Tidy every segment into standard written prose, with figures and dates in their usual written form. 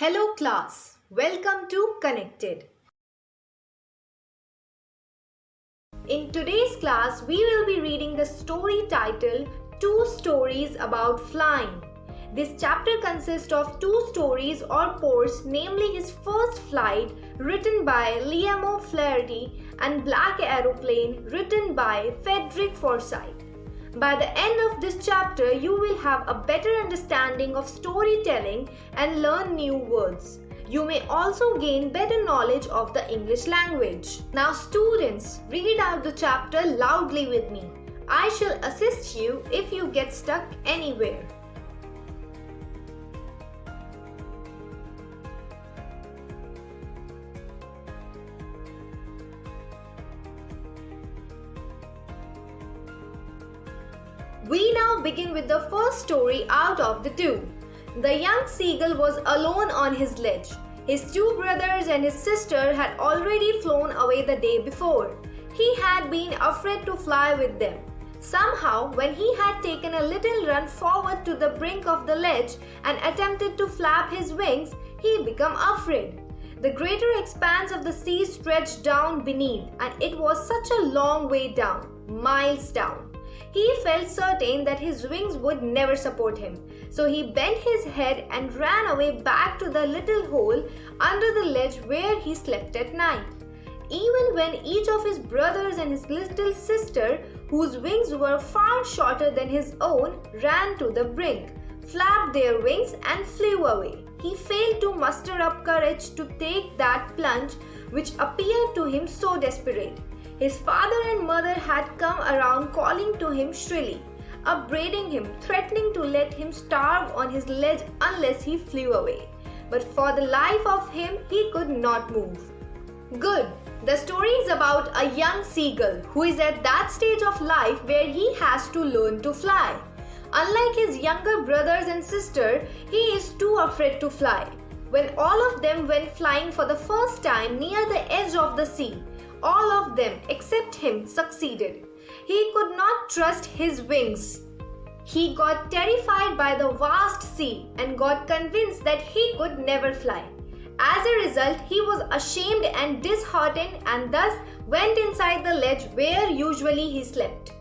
Hello class, welcome to Connected. In today's class, we will be reading the story titled Two Stories About Flying. This chapter consists of two stories or ports, namely his first flight written by Liam O'Flaherty and Black Aeroplane written by Frederick Forsyth. By the end of this chapter, you will have a better understanding of storytelling and learn new words. You may also gain better knowledge of the English language. Now students, read out the chapter loudly with me. I shall assist you if you get stuck anywhere. We now begin with the first story out of the two. The young seagull was alone on his ledge. His two brothers and his sister had already flown away the day before. He had been afraid to fly with them. Somehow, when he had taken a little run forward to the brink of the ledge and attempted to flap his wings, he became afraid. The greater expanse of the sea stretched down beneath, and it was such a long way down, miles down. He felt certain that his wings would never support him, so he bent his head and ran away back to the little hole under the ledge where he slept at night. Even when each of his brothers and his little sister, whose wings were far shorter than his own, ran to the brink, flapped their wings and flew away, he failed to muster up courage to take that plunge which appeared to him so desperate. His father and mother had come around calling to him shrilly, upbraiding him, threatening to let him starve on his ledge unless he flew away. But for the life of him, he could not move. Good. The story is about a young seagull who is at that stage of life where he has to learn to fly. Unlike his younger brothers and sister, he is too afraid to fly. When all of them went flying for the first time near the edge of the sea, all of them except him succeeded. He could not trust his wings. He got terrified by the vast sea and got convinced that he could never fly. As a result, he was ashamed and disheartened and thus went inside the ledge where usually he slept.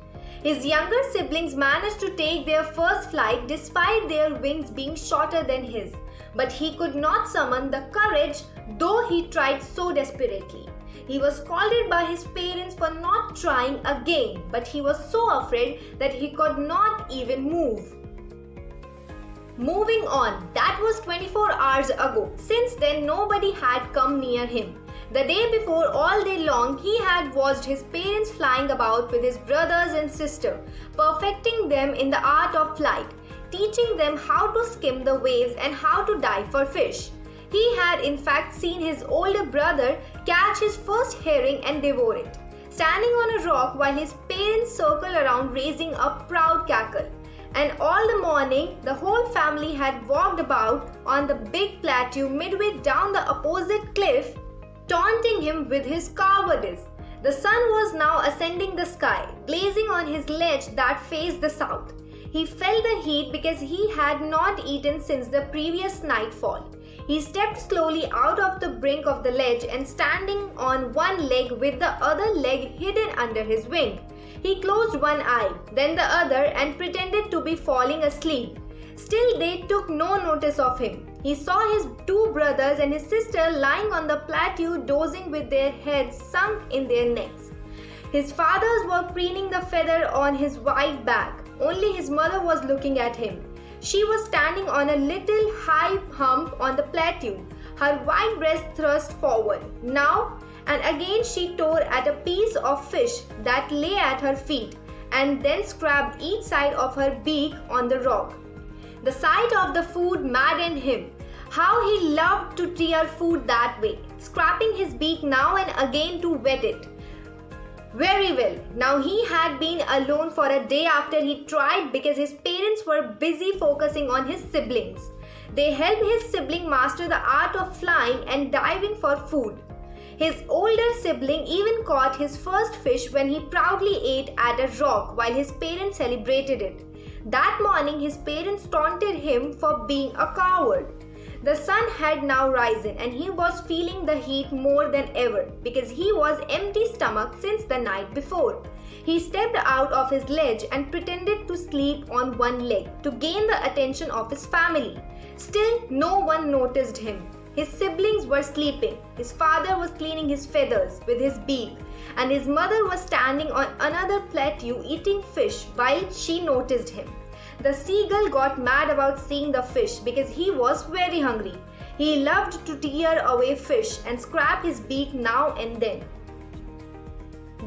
His younger siblings managed to take their first flight despite their wings being shorter than his. But he could not summon the courage, though he tried so desperately. He was scolded by his parents for not trying again, but he was so afraid that he could not even move. Moving on, that was 24 hours ago. Since then, nobody had come near him. The day before, all day long, he had watched his parents flying about with his brothers and sister, perfecting them in the art of flight, teaching them how to skim the waves and how to dive for fish. He had in fact seen his older brother catch his first herring and devour it, standing on a rock while his parents circled around raising a proud cackle. And all the morning, the whole family had walked about on the big plateau midway down the opposite cliff, taunting him with his cowardice. The sun was now ascending the sky, blazing on his ledge that faced the south. He felt the heat because he had not eaten since the previous nightfall. He stepped slowly out of the brink of the ledge and standing on one leg with the other leg hidden under his wing. He closed one eye, then the other and pretended to be falling asleep. Still they took no notice of him. He saw his two brothers and his sister lying on the plateau dozing with their heads sunk in their necks. His fathers were preening the feather on his white back. Only his mother was looking at him. She was standing on a little high hump on the plateau, her white breast thrust forward. Now and again she tore at a piece of fish that lay at her feet and then scraped each side of her beak on the rock. The sight of the food maddened him. How he loved to tear food that way, scraping his beak now and again to wet it. Very well, now he had been alone for a day after he tried because his parents were busy focusing on his siblings. They helped his sibling master the art of flying and diving for food. His older sibling even caught his first fish when he proudly ate at a rock while his parents celebrated it. That morning his parents taunted him for being a coward. The sun had now risen and he was feeling the heat more than ever because he was empty stomached since the night before. He stepped out of his ledge and pretended to sleep on one leg to gain the attention of his family. Still, no one noticed him. His siblings were sleeping. His father was cleaning his feathers with his beak, and his mother was standing on another plateau eating fish while she noticed him. The seagull got mad about seeing the fish because he was very hungry. He loved to tear away fish and scrape his beak now and then.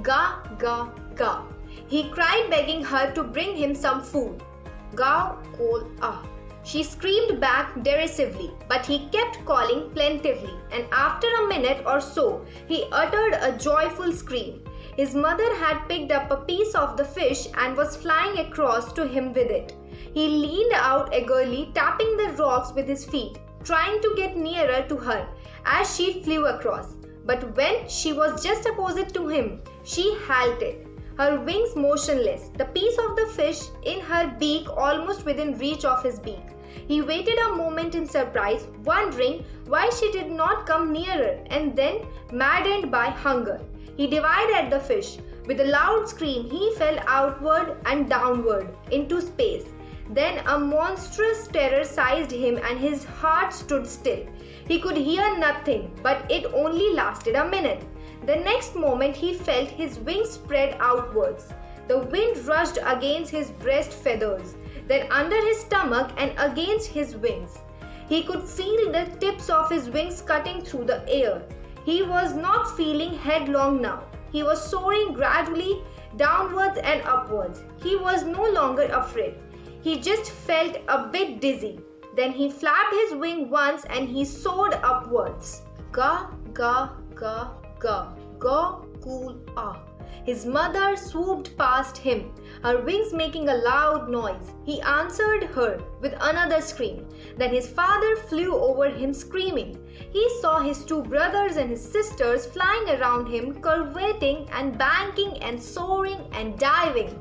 Ga, ga, ga. He cried, begging her to bring him some food. Ga, kol, ah. She screamed back derisively, but he kept calling plaintively, and after a minute or so, he uttered a joyful scream. His mother had picked up a piece of the fish and was flying across to him with it. He leaned out eagerly, tapping the rocks with his feet, trying to get nearer to her as she flew across. But when she was just opposite to him, she halted, her wings motionless, the piece of the fish in her beak almost within reach of his beak. He waited a moment in surprise, wondering why she did not come nearer, and then, maddened by hunger, he divided the fish. With a loud scream, he fell outward and downward into space. Then a monstrous terror seized him and his heart stood still. He could hear nothing, but it only lasted a minute. The next moment he felt his wings spread outwards. The wind rushed against his breast feathers, then under his stomach and against his wings. He could feel the tips of his wings cutting through the air. He was not feeling headlong now. He was soaring gradually downwards and upwards. He was no longer afraid. He just felt a bit dizzy. Then he flapped his wing once and he soared upwards. Ga, ga, ga, ga, ga, cool, ah. His mother swooped past him, her wings making a loud noise. He answered her with another scream. Then his father flew over him screaming. He saw his two brothers and his sisters flying around him, curveting and banking and soaring and diving.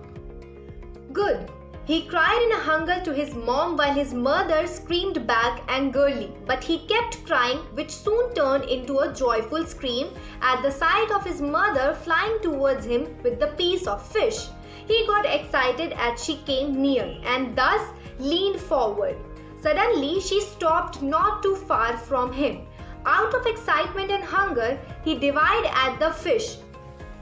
Good. He cried in a hunger to his mom while his mother screamed back angrily, but he kept crying, which soon turned into a joyful scream at the sight of his mother flying towards him with the piece of fish. He got excited as she came near and thus leaned forward. Suddenly, she stopped not too far from him. Out of excitement and hunger, he divided at the fish,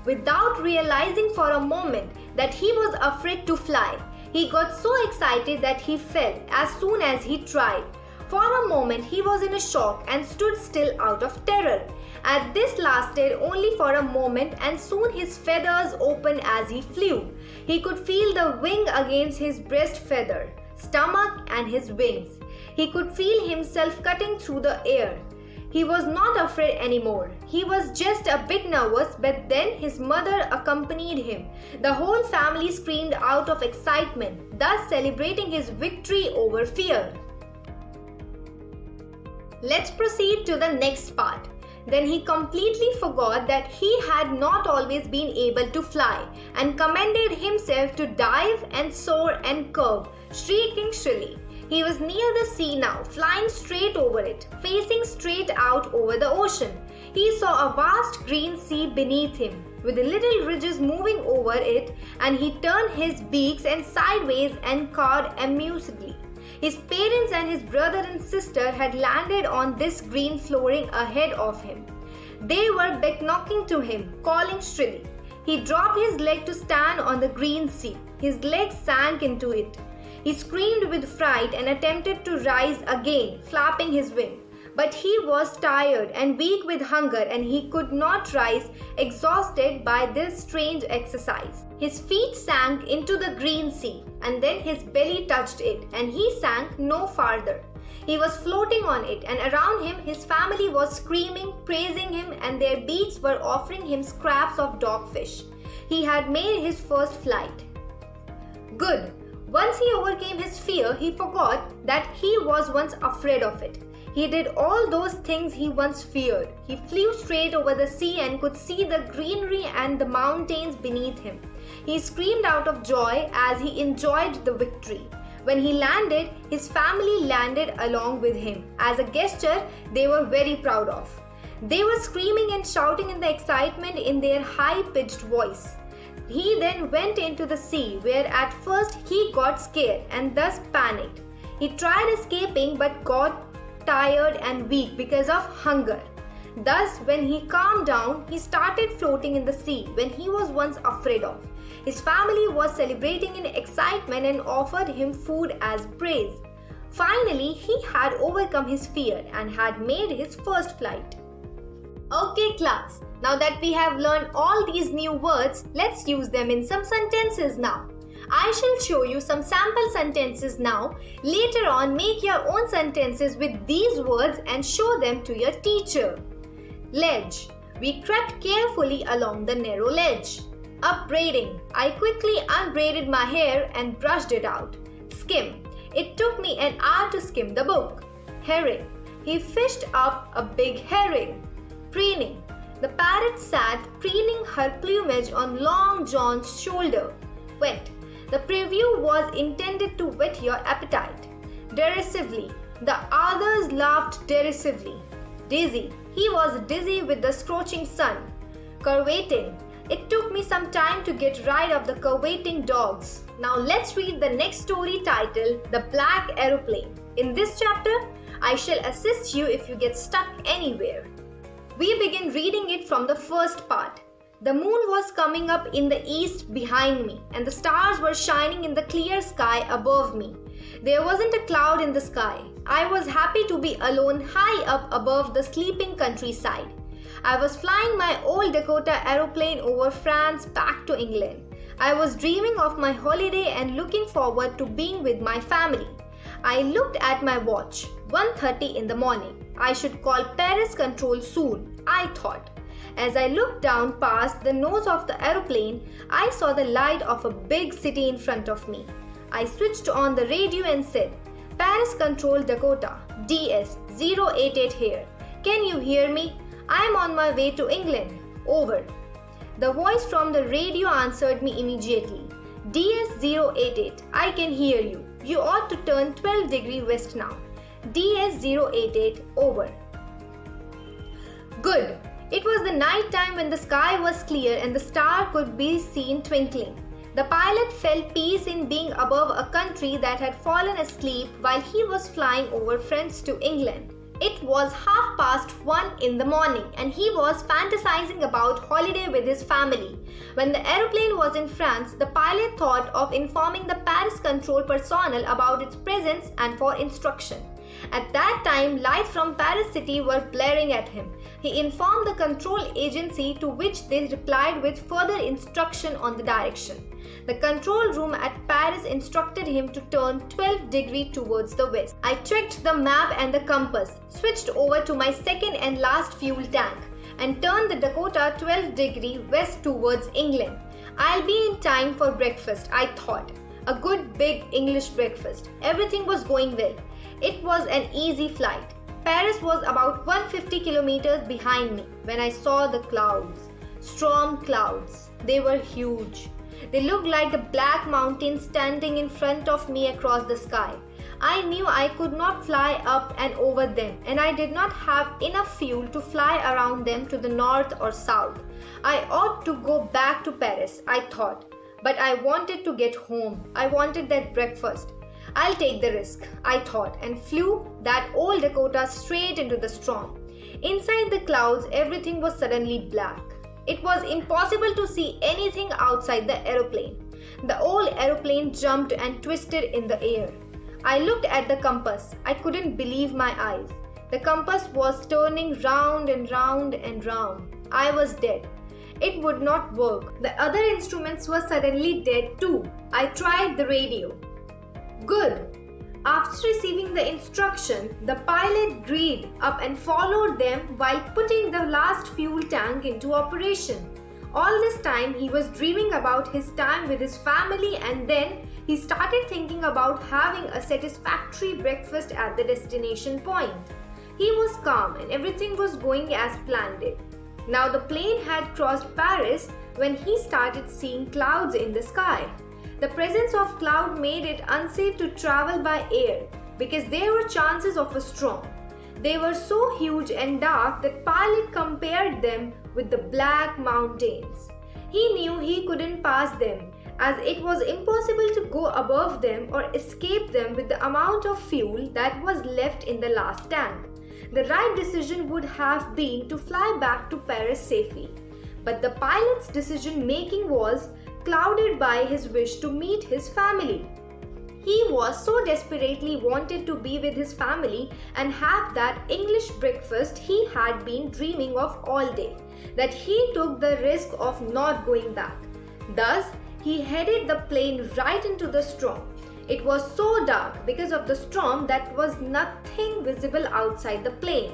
without realizing for a moment that he was afraid to fly. He got so excited that he fell as soon as he tried. For a moment he was in a shock and stood still out of terror. And this lasted only for a moment, and soon his feathers opened as he flew. He could feel the wing against his breast feather, stomach and his wings. He could feel himself cutting through the air. He was not afraid anymore. He was just a bit nervous, but then his mother accompanied him. The whole family screamed out of excitement, thus celebrating his victory over fear. Let's proceed to the next part. Then he completely forgot that he had not always been able to fly and commended himself to dive and soar and curve, shrieking shrilly. He was near the sea now, flying straight over it, facing straight out over the ocean. He saw a vast green sea beneath him, with the little ridges moving over it, and he turned his beaks and sideways and cawed amusedly. His parents and his brother and sister had landed on this green flooring ahead of him. They were beckoning to him, calling shrilly. He dropped his leg to stand on the green sea. His legs sank into it. He screamed with fright and attempted to rise again, flapping his wing. But he was tired and weak with hunger, and he could not rise, exhausted by this strange exercise. His feet sank into the green sea, and then his belly touched it, and he sank no farther. He was floating on it, and around him his family was screaming, praising him, and their beaks were offering him scraps of dogfish. He had made his first flight. Good. Once he overcame his fear, he forgot that he was once afraid of it. He did all those things he once feared. He flew straight over the sea and could see the greenery and the mountains beneath him. He screamed out of joy as he enjoyed the victory. When he landed, his family landed along with him as a gesture they were very proud of. They were screaming and shouting in the excitement in their high-pitched voice. He then went into the sea, where at first he got scared and thus panicked. He tried escaping but got tired and weak because of hunger. Thus, when he calmed down, he started floating in the sea when he was once afraid of. His family was celebrating in excitement and offered him food as praise. Finally, he had overcome his fear and had made his first flight. Okay class, now that we have learned all these new words, let's use them in some sentences now. I shall show you some sample sentences now. Later on, make your own sentences with these words and show them to your teacher. Ledge. We crept carefully along the narrow ledge. Upbraiding. I quickly unbraided my hair and brushed it out. Skim. It took me an hour to skim the book. Herring. He fished up a big herring. Preening. The parrot sat preening her plumage on Long John's shoulder. Whet. The preview was intended to whet your appetite. Derisively. The others laughed derisively. Dizzy. He was dizzy with the scorching sun. Curvating. It took me some time to get rid of the curvating dogs. Now let's read the next story titled The Black Aeroplane. In this chapter, I shall assist you if you get stuck anywhere. We begin reading it from the first part. The moon was coming up in the east behind me, and the stars were shining in the clear sky above me. There wasn't a cloud in the sky. I was happy to be alone high up above the sleeping countryside. I was flying my old Dakota aeroplane over France back to England. I was dreaming of my holiday and looking forward to being with my family. I looked at my watch. 1:30 in the morning. I should call Paris control soon, I thought. As I looked down past the nose of the aeroplane, I saw the light of a big city in front of me. I switched on the radio and said, Paris Control Dakota, DS 088 here. Can you hear me? I am on my way to England. Over. The voice from the radio answered me immediately. DS 088, I can hear you. You ought to turn 12 degrees west now. DS 088, over. Good. It was the night time when the sky was clear and the star could be seen twinkling. The pilot felt peace in being above a country that had fallen asleep while he was flying over France to England. It was 1:30 in the morning and he was fantasizing about holiday with his family. When the aeroplane was in France, the pilot thought of informing the Paris control personnel about its presence and for instruction. At that time, lights from Paris city were blaring at him. He informed the control agency, to which they replied with further instruction on the direction. The control room at Paris instructed him to turn 12 degrees towards the west. I checked the map and the compass, switched over to my second and last fuel tank, and turned the Dakota 12 degrees west towards England. I'll be in time for breakfast, I thought. A good big English breakfast. Everything was going well. It was an easy flight. Paris was about 150 kilometers behind me when I saw the clouds. Storm clouds. They were huge. They looked like the black mountains standing in front of me across the sky. I knew I could not fly up and over them, and I did not have enough fuel to fly around them to the north or south. I ought to go back to Paris, I thought. But I wanted to get home. I wanted that breakfast. I'll take the risk, I thought, and flew that old Dakota straight into the storm. Inside the clouds, everything was suddenly black. It was impossible to see anything outside the aeroplane. The old aeroplane jumped and twisted in the air. I looked at the compass. I couldn't believe my eyes. The compass was turning round and round and round. I was dead. It would not work. The other instruments were suddenly dead too. I tried the radio. Good. After receiving the instruction, the pilot greed up and followed them while putting the last fuel tank into operation. All this time he was dreaming about his time with his family, and then he started thinking about having a satisfactory breakfast at the destination point. He was calm and everything was going as planned. Now the plane had crossed Paris when he started seeing clouds in the sky. The presence of cloud made it unsafe to travel by air because there were chances of a storm. They were so huge and dark that pilot compared them with the black mountains. He knew he couldn't pass them as it was impossible to go above them or escape them with the amount of fuel that was left in the last tank. The right decision would have been to fly back to Paris safely. But the pilot's decision making was clouded by his wish to meet his family. He was so desperately wanted to be with his family and have that English breakfast he had been dreaming of all day that he took the risk of not going back. Thus, he headed the plane right into the storm. It was so dark because of the storm that was nothing visible outside the plane.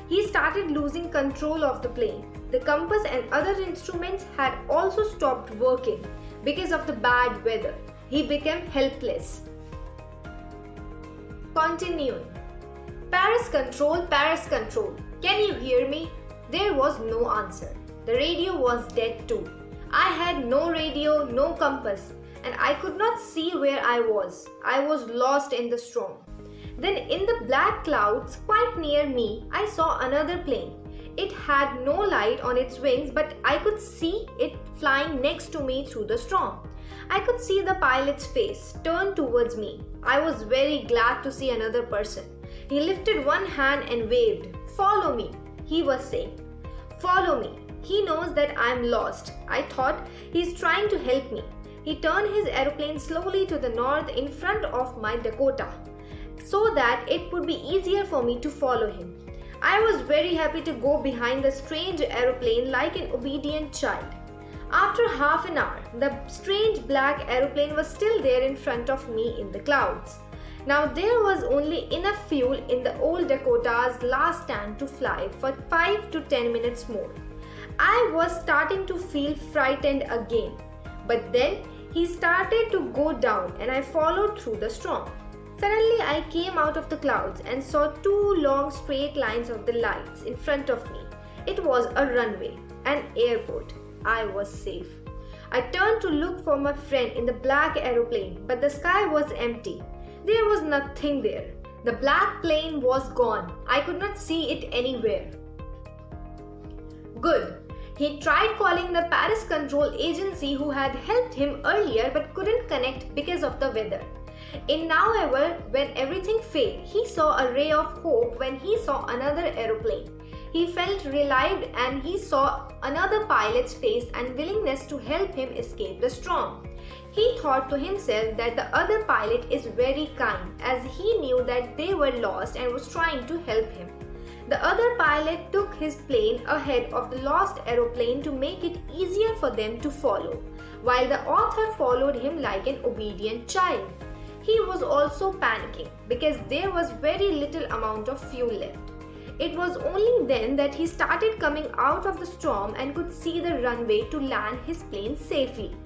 He started losing control of the plane. The compass and other instruments had also stopped working because of the bad weather. He became helpless. Continuing. Paris control, Paris control. Can you hear me? There was no answer. The radio was dead too. I had no radio, no compass, and I could not see where I was. I was lost in the storm. Then in the black clouds quite near me, I saw another plane. It had no light on its wings, but I could see it flying next to me through the storm. I could see the pilot's face turned towards me. I was very glad to see another person. He lifted one hand and waved. "Follow me," he was saying. "Follow me. He knows that I am lost." I thought, he's trying to help me. He turned his aeroplane slowly to the north in front of my Dakota so that it would be easier for me to follow him. I was very happy to go behind the strange aeroplane like an obedient child. After half an hour, the strange black aeroplane was still there in front of me in the clouds. Now there was only enough fuel in the old Dakota's last tank to fly for 5 to 10 minutes more. I was starting to feel frightened again, but then he started to go down and I followed through the storm. Suddenly I came out of the clouds and saw 2 long straight lines of the lights in front of me. It was a runway, an airport. I was safe. I turned to look for my friend in the black aeroplane, but the sky was empty. There was nothing there. The black plane was gone. I could not see it anywhere. Good. He tried calling the Paris control agency who had helped him earlier but couldn't connect because of the weather. However, when everything failed, he saw a ray of hope when he saw another aeroplane. He felt relieved and he saw another pilot's face and willingness to help him escape the storm. He thought to himself that the other pilot is very kind as he knew that they were lost and was trying to help him. The other pilot took his plane ahead of the lost aeroplane to make it easier for them to follow, while the author followed him like an obedient child. He was also panicking because there was very little amount of fuel left. It was only then that he started coming out of the storm and could see the runway to land his plane safely.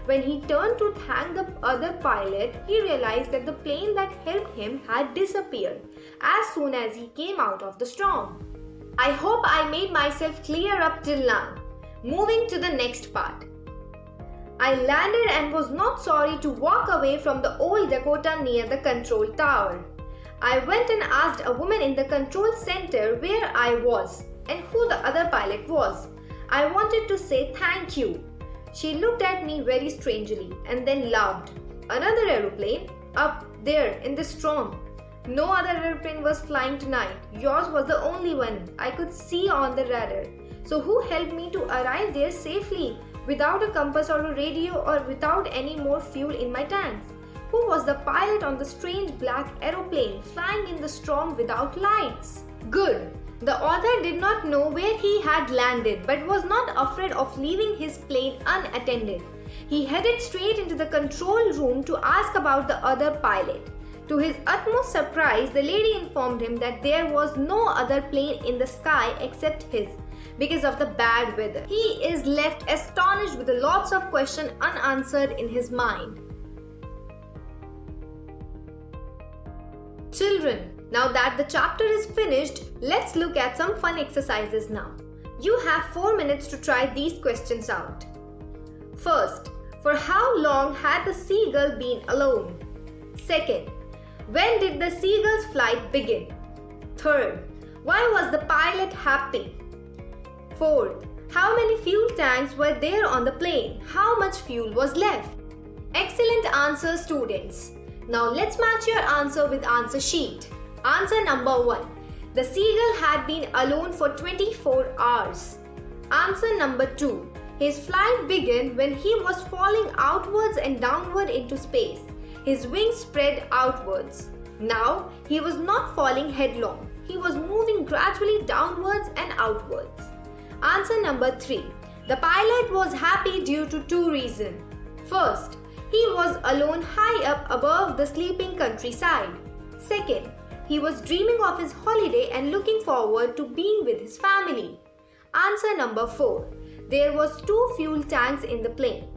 When he turned to thank the other pilot, he realized that the plane that helped him had disappeared as soon as he came out of the storm. I hope I made myself clear up till now. Moving to the next part. I landed and was not sorry to walk away from the old Dakota near the control tower. I went and asked a woman in the control center where I was and who the other pilot was. I wanted to say thank you. She looked at me very strangely and then laughed. Another aeroplane? Up there in the storm. No other aeroplane was flying tonight. Yours was the only one I could see on the radar. So who helped me to arrive there safely without a compass or a radio or without any more fuel in my tanks? Who was the pilot on the strange black aeroplane flying in the storm without lights? Good. The author did not know where he had landed but was not afraid of leaving his plane unattended. He headed straight into the control room to ask about the other pilot. To his utmost surprise, the lady informed him that there was no other plane in the sky except his because of the bad weather. He is left astonished with lots of questions unanswered in his mind. Children, now that the chapter is finished, let's look at some fun exercises now. You have 4 minutes to try these questions out. First, For how long had the seagull been alone? Second, when did the seagull's flight begin? Third, why was the pilot happy? Fourth, how many fuel tanks were there on the plane? How much fuel was left? Excellent answer, students. Now let's match your answer with answer sheet. Answer number 1. The seagull had been alone for 24 hours. Answer number 2. His flight began when he was falling outwards and downward into space. His wings spread outwards. Now, he was not falling headlong. He was moving gradually downwards and outwards. Answer number 3. The pilot was happy due to 2 reasons. First, he was alone high up above the sleeping countryside. Second, he was dreaming of his holiday and looking forward to being with his family. Answer number 4. There was 2 fuel tanks in the plane.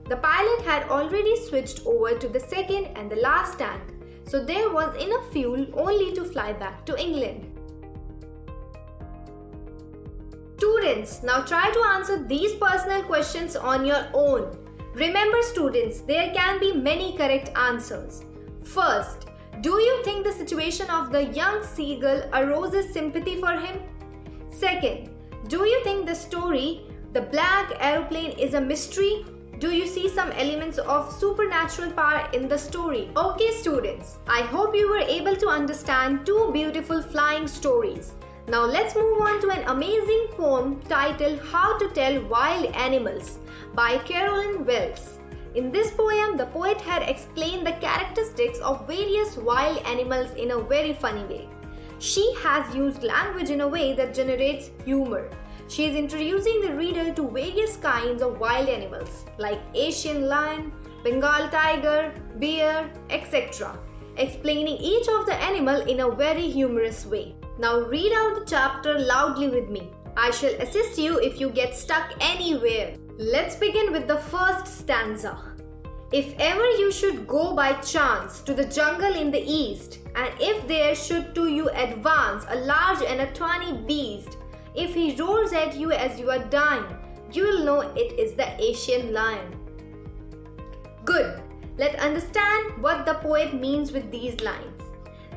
The pilot had already switched over to the second and the last tank, so there was enough fuel only to fly back to England. Students, now try to answer these personal questions on your own. Remember students, there can be many correct answers. First, do you think the situation of the young seagull arouses sympathy for him? Second, do you think the story, The Black Aeroplane, is a mystery? Do you see some elements of supernatural power in the story? Okay students, I hope you were able to understand 2 beautiful flying stories. Now let's move on to an amazing poem titled How to Tell Wild Animals by Carolyn Wells. In this poem, the poet had explained the characteristics of various wild animals in a very funny way. She has used language in a way that generates humor. She is introducing the reader to various kinds of wild animals like Asian lion, Bengal tiger, bear, etc., explaining each of the animal in a very humorous way. Now read out the chapter loudly with me. I shall assist you if you get stuck anywhere. Let's begin with the first stanza. If ever you should go by chance to the jungle in the east, and if there should to you advance a large and a tawny beast, if he roars at you as you are dying, you will know it is the Asian lion. Good. Let's understand what the poet means with these lines.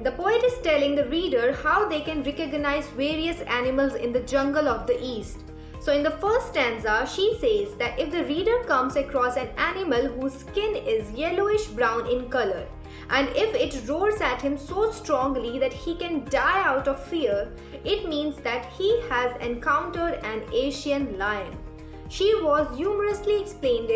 The poet is telling the reader how they can recognize various animals in the jungle of the east. So in the first stanza, she says that if the reader comes across an animal whose skin is yellowish brown in color, and if it roars at him so strongly that he can die out of fear, it means that he has encountered an Asian lion. She was humorously explained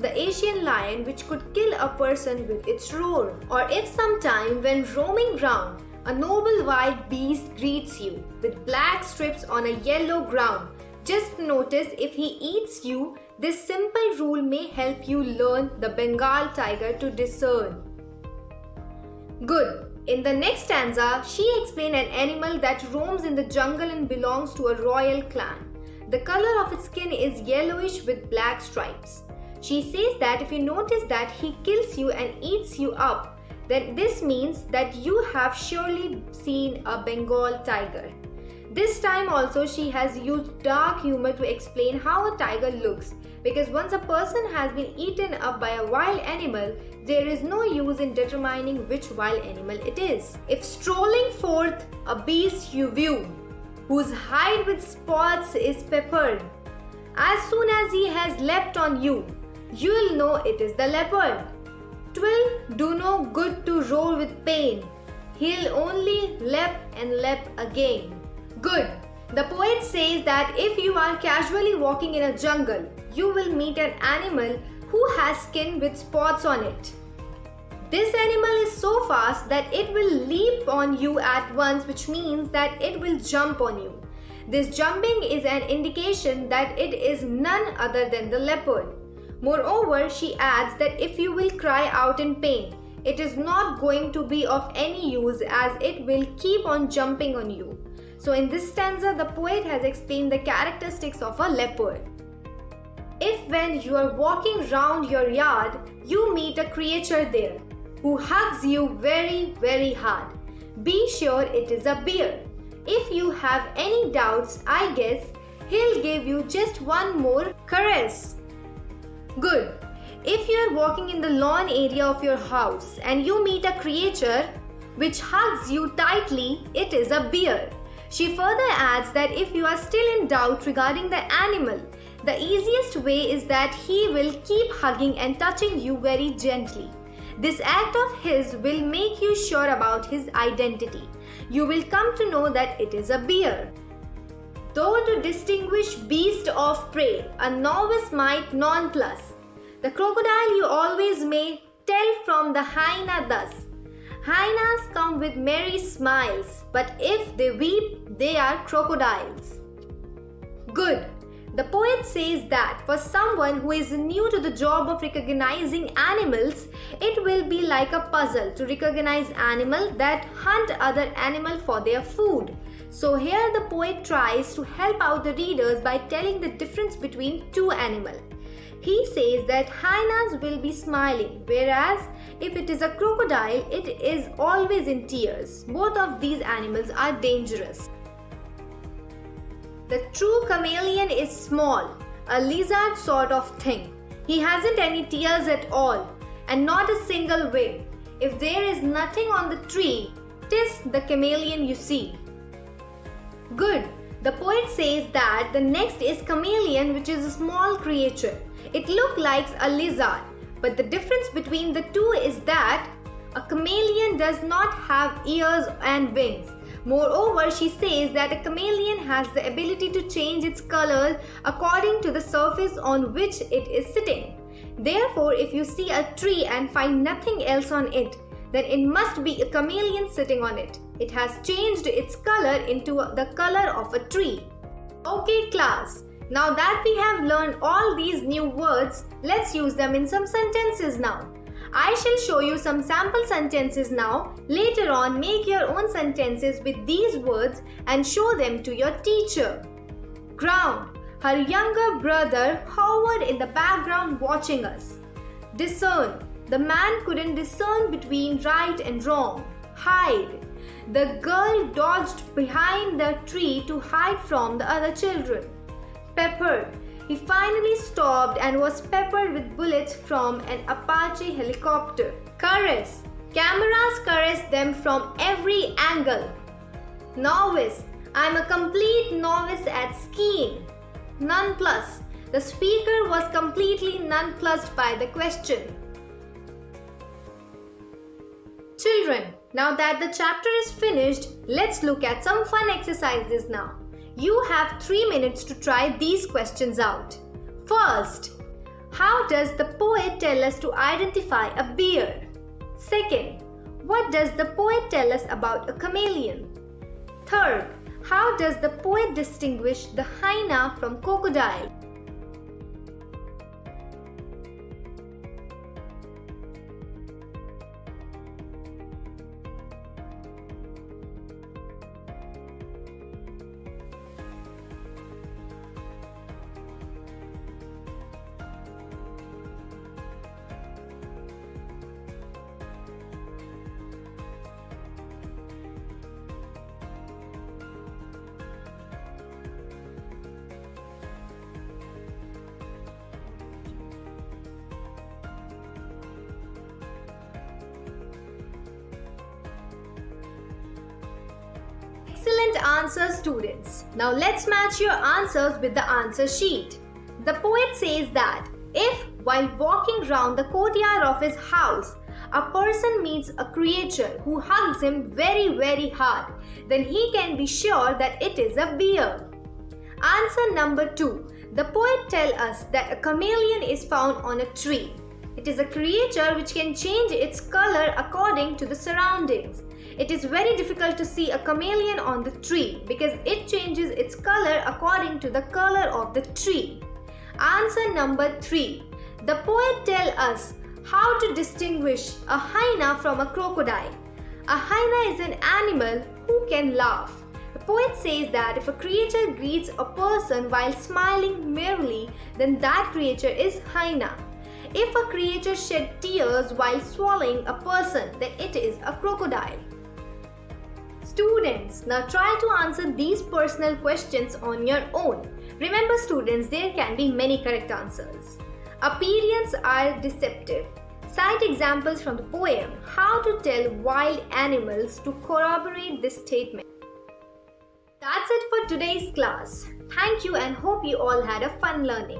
the Asian lion which could kill a person with its roar. Or if sometime when roaming round, a noble wild beast greets you with black strips on a yellow ground, just notice if he eats you. This simple rule may help you learn the Bengal tiger to discern. Good. In the next stanza, she explained an animal that roams in the jungle and belongs to a royal clan. The color of its skin is yellowish with black stripes. She says that if you notice that he kills you and eats you up, then this means that you have surely seen a Bengal tiger. This time also she has used dark humor to explain how a tiger looks, because once a person has been eaten up by a wild animal, there is no use in determining which wild animal it is. If strolling forth a beast you view, whose hide with spots is peppered, as soon as he has leapt on you, you'll know it is the leopard. 'Twill do no good to roar with pain, he'll only leap and leap again. Good. The poet says that if you are casually walking in a jungle, you will meet an animal who has skin with spots on it. This animal is so fast that it will leap on you at once, which means that it will jump on you. This jumping is an indication that it is none other than the leopard. Moreover, she adds that if you will cry out in pain, it is not going to be of any use as it will keep on jumping on you. So in this stanza, the poet has explained the characteristics of a leopard. If when you are walking round your yard, you meet a creature there who hugs you very, very hard, be sure it is a bear. If you have any doubts, I guess he'll give you just one more caress. Good. if you are walking in the lawn area of your house and you meet a creature which hugs you tightly, it is a bear. She further adds that if you are still in doubt regarding the animal, the easiest way is that he will keep hugging and touching you very gently. This act of his will make you sure about his identity. You will come to know that it is a bear. Though to distinguish beast of prey, a novice might nonplus. The crocodile you always may tell from the hyena thus. Hyenas come with merry smiles, but if they weep, they are crocodiles. Good. The poet says that for someone who is new to the job of recognizing animals, it will be like a puzzle to recognize animals that hunt other animals for their food. So here the poet tries to help out the readers by telling the difference between two animals. He says that hyenas will be smiling, whereas if it is a crocodile, it is always in tears. Both of these animals are dangerous. The true chameleon is small, a lizard sort of thing. He hasn't any tears at all, and not a single wing. If there is nothing on the tree, 'tis the chameleon you see. Good. The poet says that the next is chameleon, which is a small creature. It looks like a lizard, but the difference between the two is that a chameleon does not have ears and wings. Moreover, she says that a chameleon has the ability to change its colors according to the surface on which it is sitting. Therefore, if you see a tree and find nothing else on it, then it must be a chameleon sitting on it. It has changed its color into the color of a tree. Okay class, now that we have learned all these new words, let's use them in some sentences now. I shall show you some sample sentences now. Later on, make your own sentences with these words and show them to your teacher. Ground. Her younger brother hovered in the background watching us. Discern. The man couldn't discern between right and wrong. Hide. The girl dodged behind the tree to hide from the other children. Peppered. He finally stopped and was peppered with bullets from an Apache helicopter. Caress. Cameras caress them from every angle. Novice. I'm a complete novice at skiing. Nonplus. The speaker was completely nonplussed by the question. Children, now that the chapter is finished, let's look at some fun exercises now. You have 3 minutes to try these questions out. First, how does the poet tell us to identify a bear? Second, what does the poet tell us about a chameleon? Third, how does the poet distinguish the hyena from crocodile? Excellent answers, students. Now let's match your answers with the answer sheet. The poet says that if, while walking round the courtyard of his house, a person meets a creature who hugs him very hard, then he can be sure that it is a bear. Answer number 2. The poet tells us that a chameleon is found on a tree. It is a creature which can change its color according to the surroundings. It is very difficult to see a chameleon on the tree because it changes its color according to the color of the tree. Answer number 3. The poet tells us how to distinguish a hyena from a crocodile. A hyena is an animal who can laugh. The poet says that if a creature greets a person while smiling merrily, then that creature is hyena. If a creature sheds tears while swallowing a person, then it is a crocodile. Students, now try to answer these personal questions on your own. Remember students, there can be many correct answers. Appearances are deceptive. Cite examples from the poem How to Tell Wild Animals to corroborate this statement. That's it for today's class. Thank you and hope you all had a fun learning.